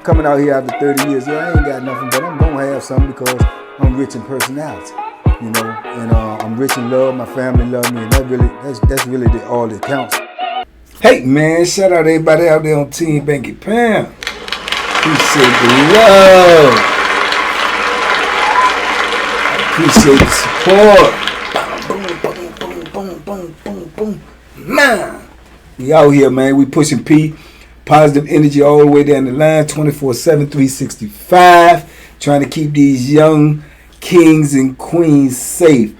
coming out here after 30 years. Yeah, I ain't got nothing, but I'm gonna have something because I'm rich in personality, you know, and I'm rich in love. My family love me, and that's really all that counts. Hey man, shout out everybody out there on Team Banky Pound. Appreciate the love. Appreciate the support. Boom, boom, boom, boom, boom. Man, we out here, man. We pushing P. Positive energy all the way down the line, 24/7, 365. Trying to keep these young kings and queens safe.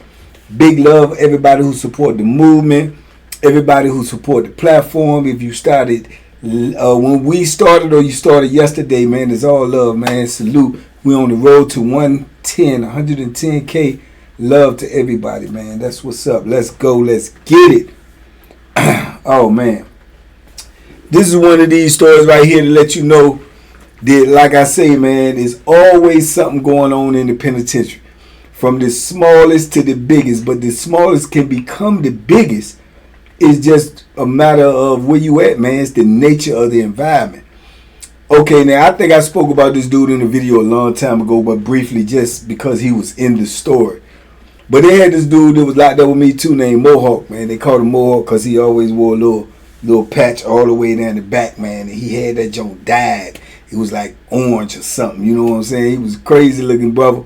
Big love everybody who support the movement. Everybody who support the platform. If you started when we started or you started yesterday, man, it's all love, man. Salute. We on the road to 110K. Love to everybody, man. That's what's up. Let's go. Let's get it. Oh, man. This is one of these stories right here to let you know that, like I say, man, there's always something going on in the penitentiary. From the smallest to the biggest. But the smallest can become the biggest. It's just a matter of where you at, man. It's the nature of the environment. Okay, now I think I spoke about this dude in a video a long time ago, but briefly just because he was in the story. But they had this dude that was locked up with me too named Mohawk, man. They called him Mohawk because he always wore a little patch all the way down the back, man. And he had that joint dyed. It was like orange or something, you know what I'm saying? He was a crazy looking brother.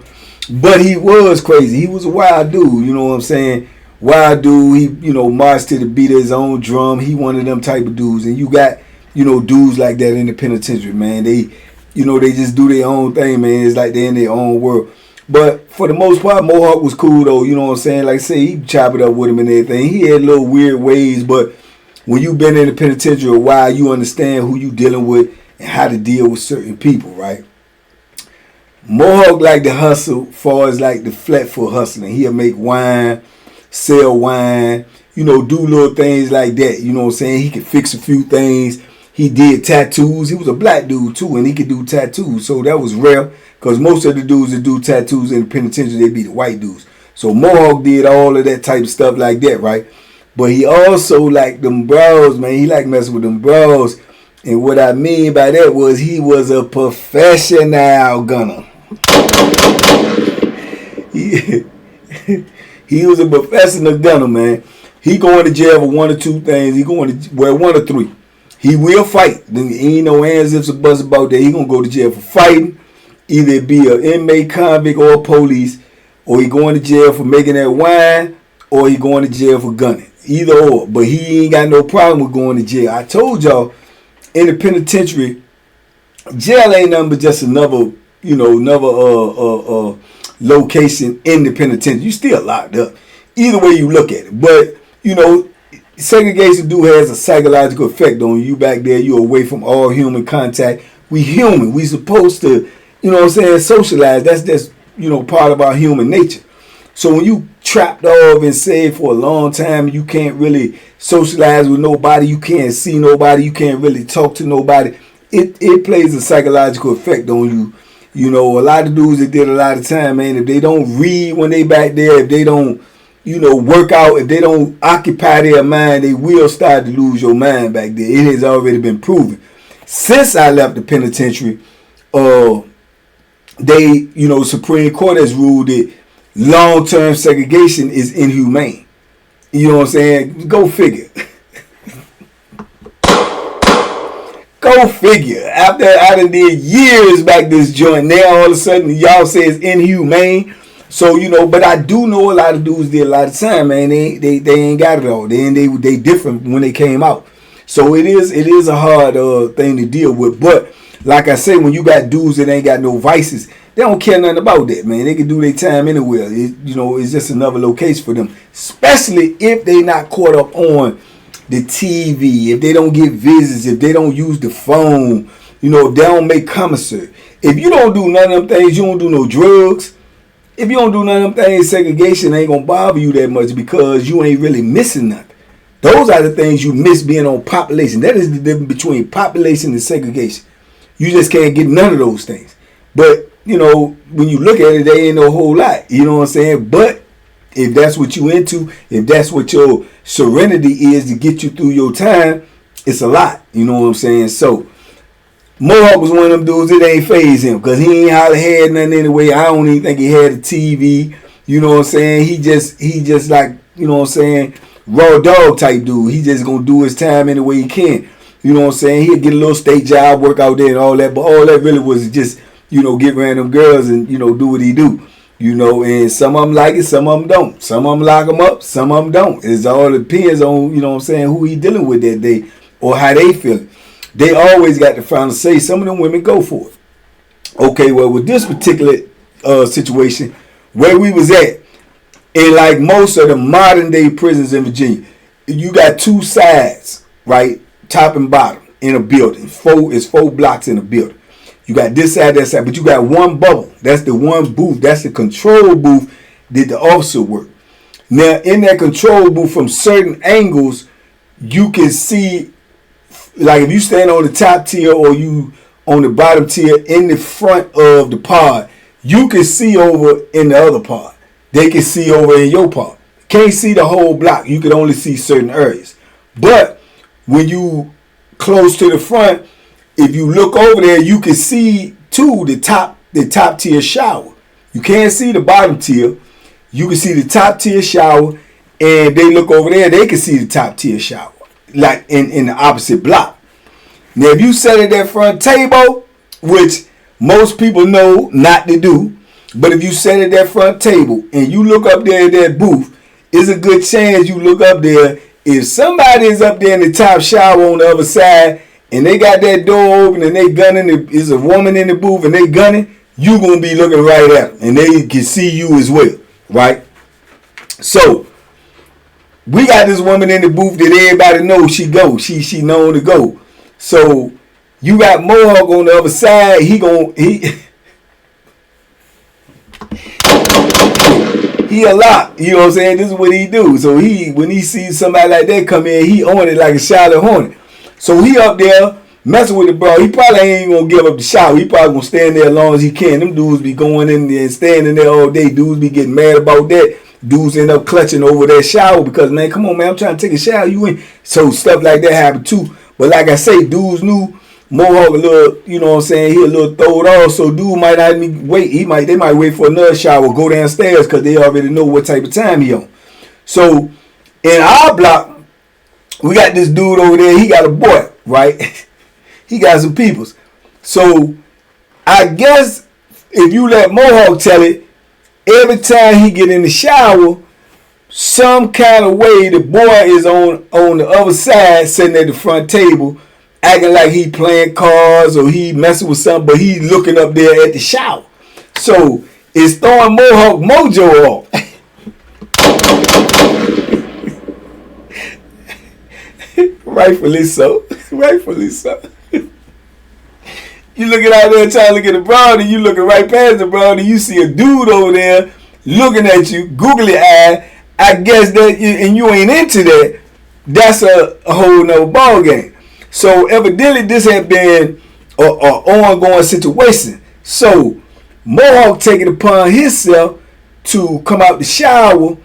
But he was crazy. He was a wild dude, you know what I'm saying? Wild dude, he, you know, marched to the beat of his own drum. He one of them type of dudes. And you got, you know, dudes like that in the penitentiary, man. They, you know, they just do their own thing, man. It's like they're in their own world. But for the most part, Mohawk was cool, though. You know what I'm saying? Like I say, he chop it up with him and everything. He had little weird ways, but when you've been in the penitentiary a while, you understand who you dealing with and how to deal with certain people, right? Mohawk like to hustle far as like the flatfoot hustling. He'll make wine, sell wine, you know, do little things like that. You know what I'm saying? He could fix a few things. He did tattoos. He was a black dude too, and he could do tattoos. So that was rare because most of the dudes that do tattoos in the penitentiary, they be the white dudes. So Mohawk did all of that type of stuff like that, right? But he also liked them bros, man. He liked messing with them bros. And what I mean by that was he was a professional gunner. He was a professional gunner, man. He going to jail for one or two things. He going to, well, one or three. He will fight. Then ain't no ands, ifs, or buts about that. He going to go to jail for fighting. Either it be an inmate, convict, or police. Or he going to jail for making that wine. Or he going to jail for gunning. Either or. But he ain't got no problem with going to jail. I told y'all, in the penitentiary, jail ain't nothing but just another, you know, location in the penitentiary. You still locked up. Either way you look at it. But, you know, segregation has a psychological effect on you back there. You're away from all human contact. We human. We supposed to, you know what I'm saying, socialize. That's just, you know, part of our human nature. So when you trapped off and saved for a long time, you can't really socialize with nobody. You can't see nobody. You can't really talk to nobody. It plays a psychological effect on you. You know, a lot of dudes that did a lot of time, man, if they don't read when they back there, if they don't, you know, work out, if they don't occupy their mind, they will start to lose your mind back there. It has already been proven. Since I left the penitentiary, they, you know, Supreme Court has ruled that long-term segregation is inhumane. You know what I'm saying? Go figure. Go figure. After I done did years back this joint, now all of a sudden y'all say it's inhumane. So, you know, but I do know a lot of dudes did a lot of time, man. They ain't got it all. They different when they came out. So it is a hard thing to deal with. But like I say, when you got dudes that ain't got no vices, they don't care nothing about that, man. They can do their time anywhere. You know, it's just another location for them. Especially if they not caught up on the TV, if they don't get visits, if they don't use the phone, you know, if they don't make commissary. If you don't do none of them things, you don't do no drugs. If you don't do none of them things, segregation ain't going to bother you that much because you ain't really missing nothing. Those are the things you miss being on population. That is the difference between population and segregation. You just can't get none of those things. But, you know, when you look at it, there ain't no whole lot. You know what I'm saying? But if that's what you into, if that's what your serenity is to get you through your time, it's a lot. You know what I'm saying? So Mohawk was one of them dudes, it ain't phase him because he ain't hardly had nothing anyway. I don't even think he had a TV. You know what I'm saying? He just like, you know what I'm saying, raw dog type dude. He just gonna do his time any way he can. You know what I'm saying? He'll get a little state job, work out there and all that, but all that really was just, you know, get random girls and, you know, do what he do. You know, and some of them like it, some of them don't. Some of them lock him up, some of them don't. It all depends on, you know what I'm saying, who he dealing with that day or how they feel. They always got the final say. Some of them women go for it. Okay, well, with this particular situation, where we was at, in like most of the modern day prisons in Virginia, you got two sides, right, top and bottom in a building. It's four blocks in a building. You got this side, that side, but you got one bubble. That's the one booth. That's the control booth that the officer work. Now, in that control booth, from certain angles, you can see, like if you stand on the top tier or you on the bottom tier in the front of the pod, you can see over in the other pod. They can see over in your pod. Can't see the whole block. You can only see certain areas. But when you close to the front, if you look over there, you can see to the top tier shower. You can't see the bottom tier. You can see the top tier shower, and they look over there, they can see the top tier shower, like in the opposite block. Now, if you sit at that front table, which most people know not to do, but if you sit at that front table and you look up there at that booth, it's a good chance you look up there. If somebody is up there in the top shower on the other side, and they got that door open and they gunning, is a woman in the booth and they gunning, you going to be looking right at them. And they can see you as well, right? So, we got this woman in the booth that everybody knows she go. She known to go. So, you got Mohawk on the other side. He a lot. You know what I'm saying? This is what he do. So, when he sees somebody like that come in, he on it like a Charlotte Hornet. So he up there messing with the bro. He probably ain't gonna give up the shower. He probably gonna stand there as long as he can. Them dudes be going in there and standing there all day. Dudes be getting mad about that. Dudes end up clutching over that shower because, man, come on, man, I'm trying to take a shower. You in. So stuff like that happened too. But like I say, dudes knew Mohawk a little, you know what I'm saying, he a little throwed off. So dude might not even wait. They might wait for another shower, go downstairs because they already know what type of time he on. So in our block, we got this dude over there. He got a boy, right? He got some peoples. So I guess if you let Mohawk tell it, every time he get in the shower, some kind of way the boy is on the other side, sitting at the front table, acting like he playing cards or he messing with something, but he looking up there at the shower. So it's throwing Mohawk mojo off. Rightfully so. Rightfully so. You looking out there trying to look at the broad, and you looking right past the broad, and you see a dude over there looking at you, googly eye. I guess that, and you ain't into that. That's a whole nother ball game. So evidently this had been an ongoing situation. So Mohawk taking it upon himself to come out the shower,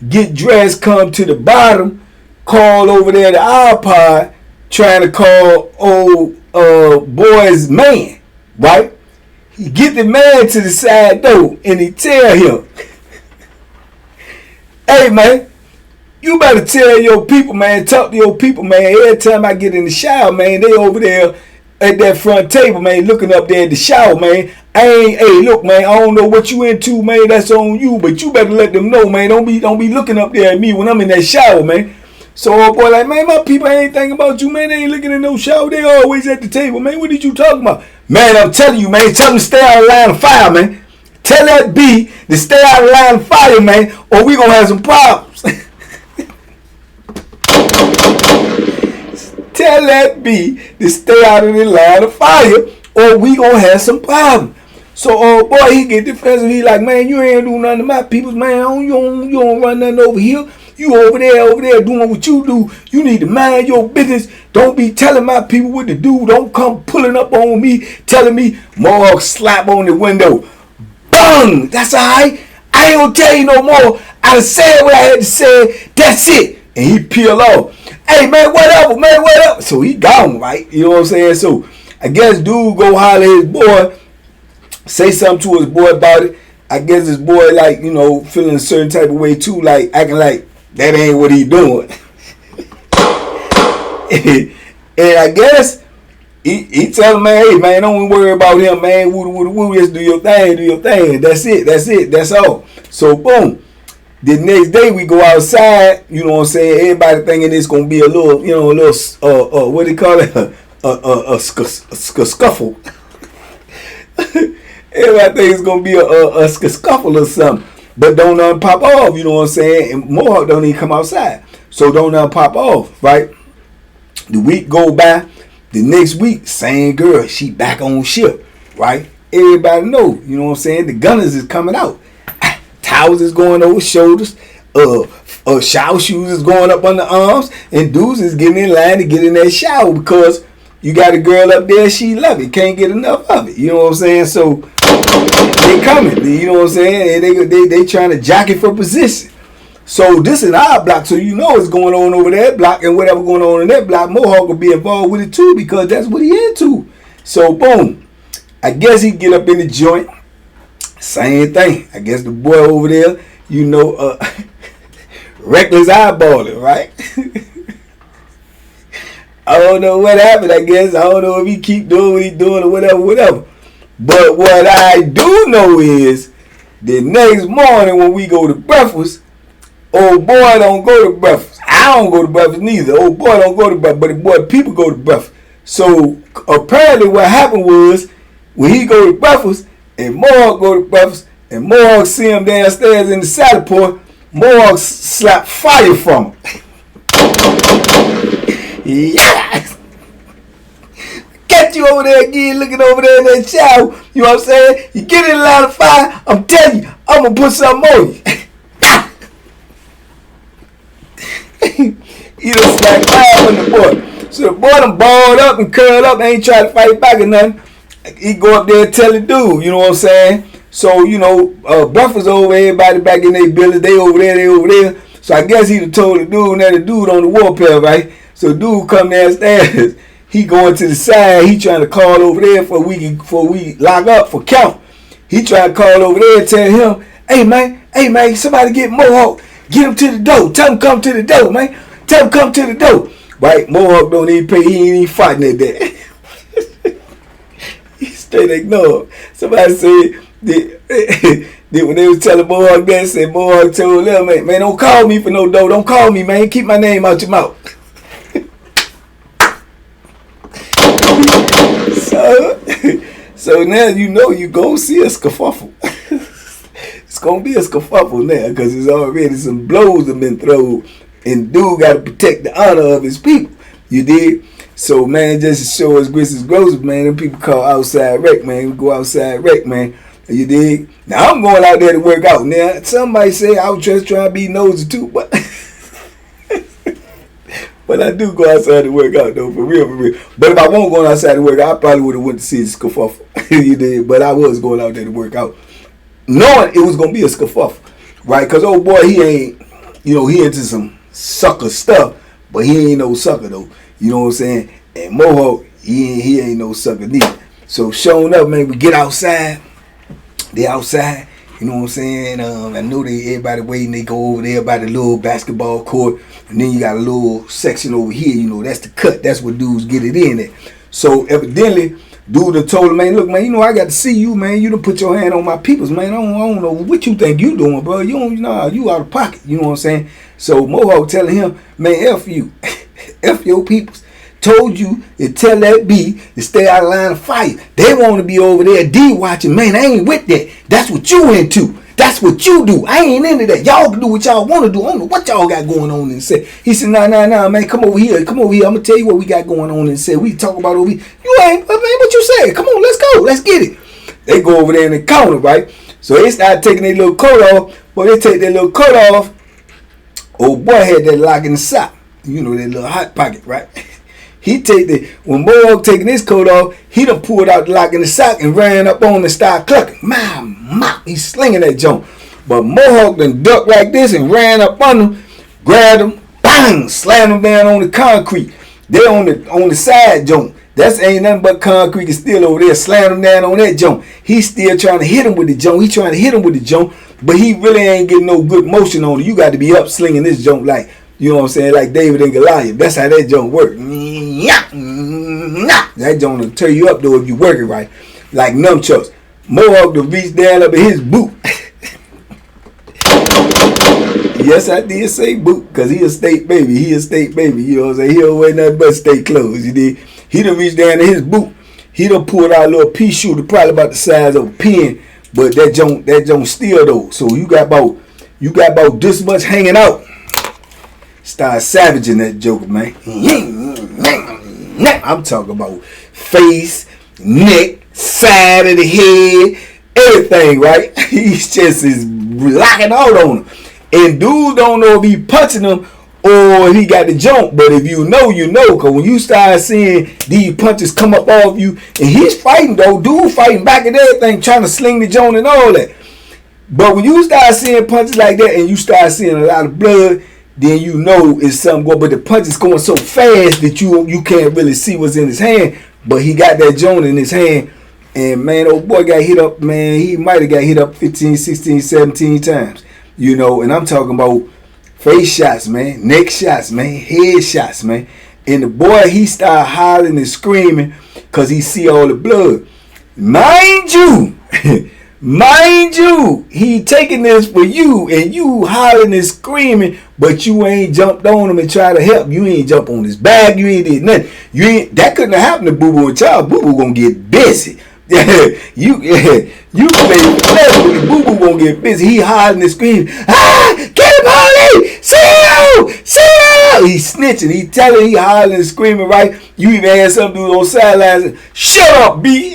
get dressed, come to the bottom, call over there to our pod, trying to call old boy's man, right? He get the man to the side door and he tell him, hey man, you better tell your people, man, talk to your people, man. Every time I get in the shower, man, they over there at that front table, man, looking up there at the shower, man. Hey, look, man, I don't know what you into, man, that's on you, but you better let them know, man. Don't be looking up there at me when I'm in that shower, man. So old boy like, man, my people ain't thinking about you, man. They ain't looking at no shower. They always at the table, man. What did you talking about? Man, I'm telling you, man. Tell them to stay out of line of fire, man. Tell that B to stay out of line of fire, man, or we gonna have some problems. Tell that B to stay out of the line of fire, or we gonna have some problems. So old boy, he get defensive. He like, man, you ain't do nothing to my peoples, man. You don't run nothing over here. You over there doing what you do. You need to mind your business. Don't be telling my people what to do. Don't come pulling up on me, telling me. Mohawk slap on the window. Bang! That's all right. I ain't gonna tell you no more. I said what I had to say. That's it. And he peel off. Hey, man, whatever, man, whatever. So he gone, right? You know what I'm saying? So I guess dude go holler at his boy, say something to his boy about it. I guess his boy, like, you know, feeling a certain type of way too, like acting like that ain't what he doing. And I guess he tell him, man, hey man, don't worry about him, man. Woo, just do your thing. That's it. That's all. So boom. The next day we go outside, you know what I'm saying? Everybody thinking it's gonna be a little, you know, what do you call it? A scuffle. Everybody think it's gonna be a scuffle or something. But don't nothing pop off, you know what I'm saying? And Mohawk don't even come outside. So don't nothing pop off, right? The week go by, the next week, same girl, she back on shift, right? Everybody know, you know what I'm saying? The gunners is coming out. Towels is going over shoulders, shower shoes is going up on the arms, and dudes is getting in line to get in that shower because you got a girl up there, she love it, can't get enough of it. You know what I'm saying? So they coming, you know what I'm saying? And they trying to jockey for position. So this is our block, so you know what's going on over that block, and whatever going on in that block, Mohawk will be involved with it too because that's what he into. So boom, I guess he get up in the joint. Same thing. I guess the boy over there, you know, reckless eyeballing, right? I don't know what happened, I guess. I don't know if he keep doing what he doing or whatever. But what I do know is the next morning when we go to breakfast, old boy don't go to breakfast. I don't go to breakfast neither. Old boy don't go to breakfast, but the boy people go to breakfast. So apparently what happened was when he go to breakfast, and Mohawk go to breakfast, and Mohawk see him downstairs in the salad port, Mohawk slap fire from him. Yeah! Catch you over there again, looking over there in that shower. You know what I'm saying? You get in the line of fire, I'm telling you, I'm going to put something on you. He done slapped fire from the boy. So the boy done balled up and curled up, ain't trying to fight back or nothing. He go up there and tell the dude, you know what I'm saying? So, you know, breakfast over, everybody back in their building, they over there. So I guess he done told the dude, now the dude on the warpath, right? So the dude come downstairs, he going to the side, he trying to call over there before we lock up for count. He trying to call over there and tell him, hey man, somebody get Mohawk, get him to the door, tell him come to the door, man. Tell him come to the door. Right? Mohawk don't even pay, he ain't even fighting at that. He straight ignore. Somebody said when they was telling Mohawk that, said Mohawk told them, man, don't call me for no dough. Don't call me, man. Keep my name out your mouth. So now you know you gonna see a scuffle. It's gonna be a scuffle now because it's already some blows have been thrown, and dude got to protect the honor of his people. You did. So man, just to show us grits is gross, man. Them people call outside wreck, man. We go outside wreck, man. You dig? Now I'm going out there to work out. Now somebody say I was just trying to be nosy too, but but I do go outside to work out though, for real. But if I won't go outside to work out, I probably would have went to see the scuffle. You dig? But I was going out there to work out, knowing it was gonna be a scuffle, right? Cause old boy, he ain't, you know, he into some sucker stuff, but he ain't no sucker though. You know what I'm saying? And Mohawk, he ain't no sucker neither. So showing up, man, we get outside. They outside. You know what I'm saying? I know everybody waiting. They go over there by the little basketball court, and then you got a little section over here. You know, that's the cut. That's where dudes get it in at. So evidently, dude done told him, man, look, man, you know I got to see you, man. You done put your hand on my peoples, man. I don't know what you think you doing, bro. You out of pocket. You know what I'm saying? So Mohawk telling him, man, F you. F your peoples. Told you to tell that B to stay out of line of fire. They want to be over there D watching. Man, I ain't with that. That's what you into. That's what you do. I ain't into that. Y'all can do what y'all want to do. I don't know what y'all got going on and say. He said, nah, man, come over here. I'm going to tell you what we got going on and say. We talk about over here. You ain't, man, what you say? Come on, let's go. Let's get it. They go over there in the counter, right? So they start taking their little coat off. Well, they take their little coat off. Old boy had that lock in the sock. You know, that little hot pocket, right? When Mohawk taking his coat off, he done pulled out the lock in the sock and ran up on and started clucking. Mop, he's slinging that junk. But Mohawk done ducked like this and ran up on him, grabbed him, bang, slammed him down on the concrete. They on the side junk. That's ain't nothing but concrete and steel over there. Slam him down on that joint. He's still trying to hit him with the joint. He trying to hit him with the joint, but he really ain't getting no good motion on it. You got to be up slinging this joint like, you know what I'm saying, like David and Goliath. That's how that joint work. That joint will tear you up though if you work it right. Like nunchucks. Mohawk to reach down up in his boot. Yes, I did say boot, because he a state baby. He a state baby. You know what I'm saying? He don't wear nothing but state clothes. You did. He done reached down to his boot. He done pulled out a little pea shooter, probably about the size of a pin. But that joint still though. So you got about this much hanging out. Start savaging that joker, man. I'm talking about face, neck, side of the head, everything, right? He's just is locking out on him. And dudes don't know if he punching him or he got the jump. But if you know, you know. Because when you start seeing these punches come up off you, and he's fighting though, dude fighting back and everything, trying to sling the joint and all that. But when you start seeing punches like that and you start seeing a lot of blood, then you know it's something going. But the punch is going so fast that you can't really see what's in his hand. But he got that joint in his hand. And man, old boy got hit up, man. He might have got hit up 15, 16, 17 times. You know, and I'm talking about face shots, man, neck shots, man, head shots, man. And the boy, he started hollering and screaming because he see all the blood. Mind you, he taking this for you, and you hollering and screaming, but you ain't jumped on him and try to help. You ain't jump on his back. You ain't did nothing. That couldn't have happened to Boo Boo and Child. Boo Boo gonna get busy. You play flesh, Boo Boo gonna get busy. He hollering and screaming, get him, Holly! See you! He's snitching. He telling, he hollering and screaming, right? You even had some dude on sidelines. Shut up, B.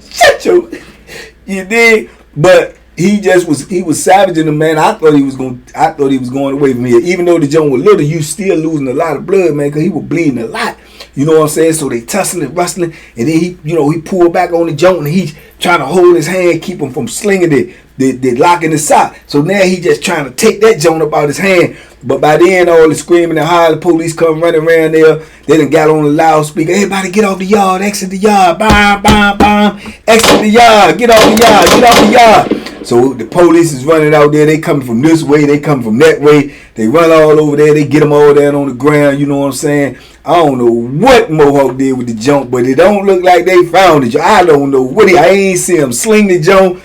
Shut your. You did, but he was savaging the man. I thought he was going away from here. Even though the joint was little, you still losing a lot of blood, man, because he was bleeding a lot. You know what I'm saying? So they tussling, rustling, and then he pulled back on the joint, and he's trying to hold his hand, keep him from slinging the lock in the sock. So now he just trying to take that joint up out his hand. But by then, all the screaming and hollering, the police come running around there. They done got on the loudspeaker. Everybody get off the yard, exit the yard, bam, bam, bam, exit the yard, get off the yard, get off the yard. So the police is running out there. They coming from this way, they come from that way. They run all over there. They get them all down on the ground. You know what I'm saying? I don't know what Mohawk did with the jump, but it don't look like they found it. I don't know what I ain't see him sling the jump.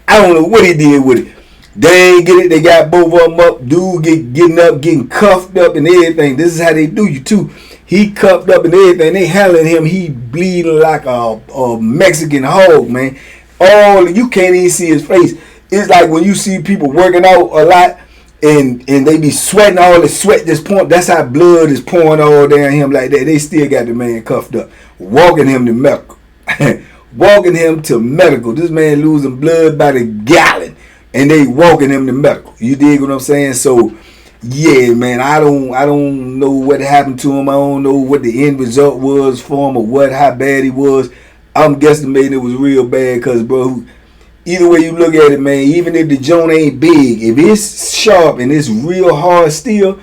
I don't know what he did with it. They ain't get it. They got both of them up. Dude getting up, getting cuffed up and everything. This is how they do you too. He cuffed up and everything. They handling him. He bleeding like a Mexican hog, man. You can't even see his face. It's like when you see people working out a lot and they be sweating, all the sweat just pouring. That's how blood is pouring all down him like that. They still got the man cuffed up, walking him to medical. Walking him to medical. This man losing blood by the gallon, and they walking him to medical. You dig what I'm saying? So yeah, man, I don't know what happened to him. I don't know what the end result was for him or how bad he was. I'm guesstimating it was real bad because, bro, either way you look at it, man, even if the joint ain't big, if it's sharp and it's real hard steel,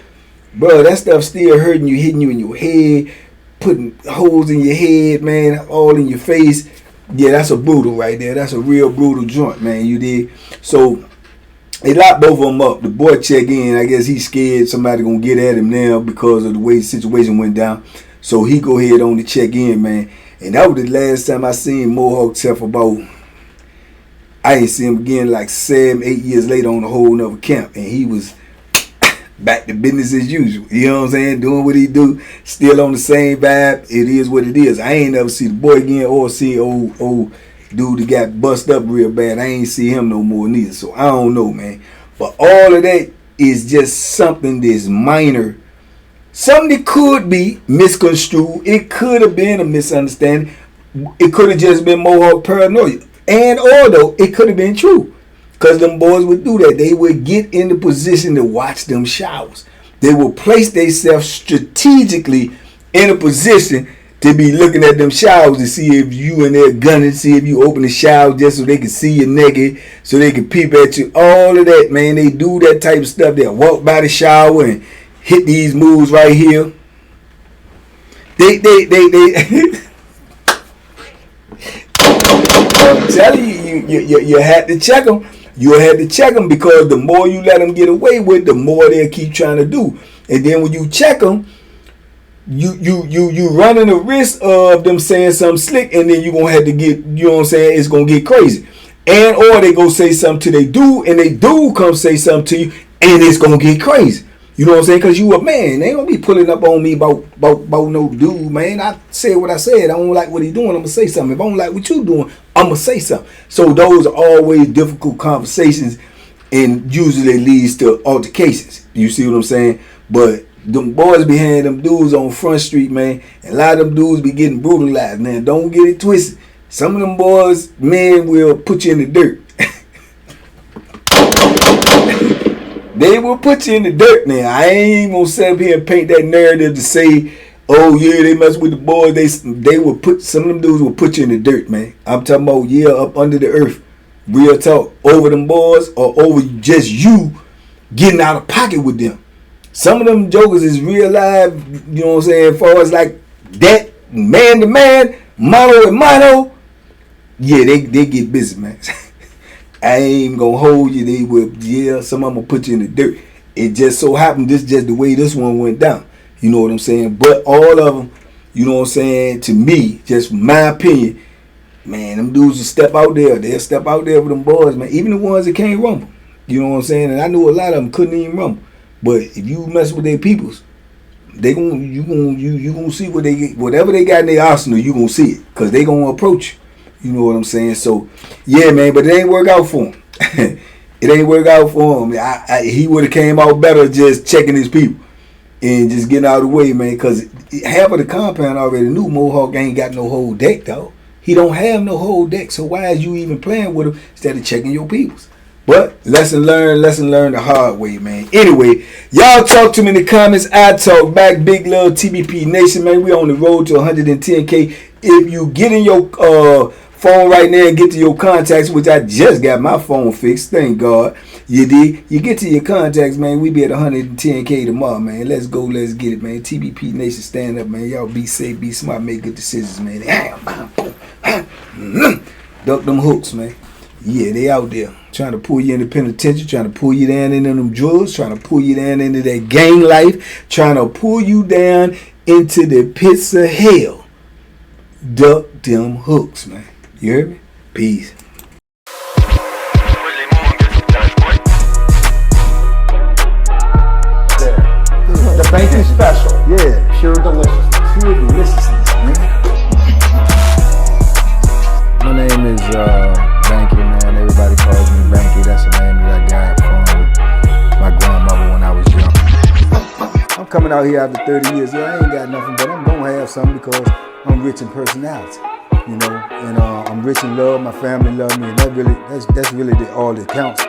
bro, that stuff still hurting you, hitting you in your head, putting holes in your head, man, all in your face. Yeah, that's a brutal right there. That's a real brutal joint, man. You did. So they locked both of them up. The boy check in. I guess he's scared somebody gonna get at him now because of the way the situation went down. So he go ahead on the check in, man. And that was the last time I seen Mohawk tough about. I ain't seen him again like 7, 8 years later on a whole nother camp, and he was back to business as usual. You know what I'm saying? Doing what he do, still on the same vibe. It is what it is. I ain't never see the boy again or see old dude that got bust up real bad. I ain't see him no more neither. So I don't know, man. But all of that is just something that's minor. Something that could be misconstrued. It could have been a misunderstanding. It could have just been Mohawk paranoia. And although it could have been true. Because them boys would do that. They would get in the position to watch them showers. They would place themselves strategically in a position to be looking at them showers to see if you in there gunning, see if you open the shower just so they can see you naked, so they can peep at you. All of that, man. They do that type of stuff. They'll walk by the shower and hit these moves right here. They I'm telling you had to check them. You had to check them because the more you let them get away with, the more they'll keep trying to do. And then when you check them, you running the risk of them saying something slick, and then you gonna have to get, you know what I'm saying, it's gonna get crazy. And or they go say something to they dude, and they dude come say something to you, and it's gonna get crazy. You know what I'm saying? Because you a man. They don't be pulling up on me about no dude, man. I said what I said. I don't like what he doing, I'm going to say something. If I don't like what you doing, I'm going to say something. So those are always difficult conversations, and usually leads to altercations. You see what I'm saying? But them boys behind them dudes on Front Street, man, and a lot of them dudes be getting brutalized, man. Don't get it twisted. Some of them boys, men, will put you in the dirt. They will put you in the dirt now. I ain't gonna sit up here and paint that narrative to say, oh yeah, they mess with the boys. They will put, some of them dudes will put you in the dirt, man. I'm talking about, yeah, up under the earth. Real talk. Over them boys or over just you getting out of pocket with them. Some of them jokers is real live, you know what I'm saying, as far as like that, man to man, mano to mano. Yeah, they get busy, man. I ain't gonna hold you. They will, yeah, some of them will put you in the dirt. It just so happened this just the way this one went down. You know what I'm saying? But all of them, you know what I'm saying, to me, just my opinion, man, them dudes will step out there. They'll step out there with them boys, man. Even the ones that can't rumble. You know what I'm saying? And I knew a lot of them couldn't even rumble. But if you mess with their peoples, you gonna see what they get, whatever they got in their arsenal, you gonna see it. Cause they gonna approach you. You know what I'm saying? So, yeah, man, but it ain't work out for him. It ain't work out for him. He would have came out better just checking his people and just getting out of the way, man, because half of the compound already knew Mohawk ain't got no whole deck, though. He don't have no whole deck, so why is you even playing with him instead of checking your peoples? But lesson learned the hard way, man. Anyway, y'all talk to me in the comments. I talk back. Big love, TBP Nation, man. We on the road to 110K. If you get in your phone right now and get to your contacts, which I just got my phone fixed, thank God. You did. You get to your contacts, man. We be at 110K tomorrow, man. Let's go. Let's get it, man. TBP Nation, stand up, man. Y'all be safe, be smart, make good decisions, man. Duck them hooks, man. Yeah, they out there trying to pull you in the penitentiary, trying to pull you down into them drugs, trying to pull you down into that gang life, trying to pull you down into the pits of hell. Duck them hooks, man. You heard me? Peace. The banking special. Yeah. Pure deliciousness. Pure deliciousness, man. My name is Banky, man. Everybody calls me Banky. That's the name that I got from my grandmother when I was young. I'm coming out here after 30 years. Yeah, I ain't got nothing, but I'm going to have something because I'm rich in personality. You know, and I'm rich in love. My family love me, and that's really all that counts.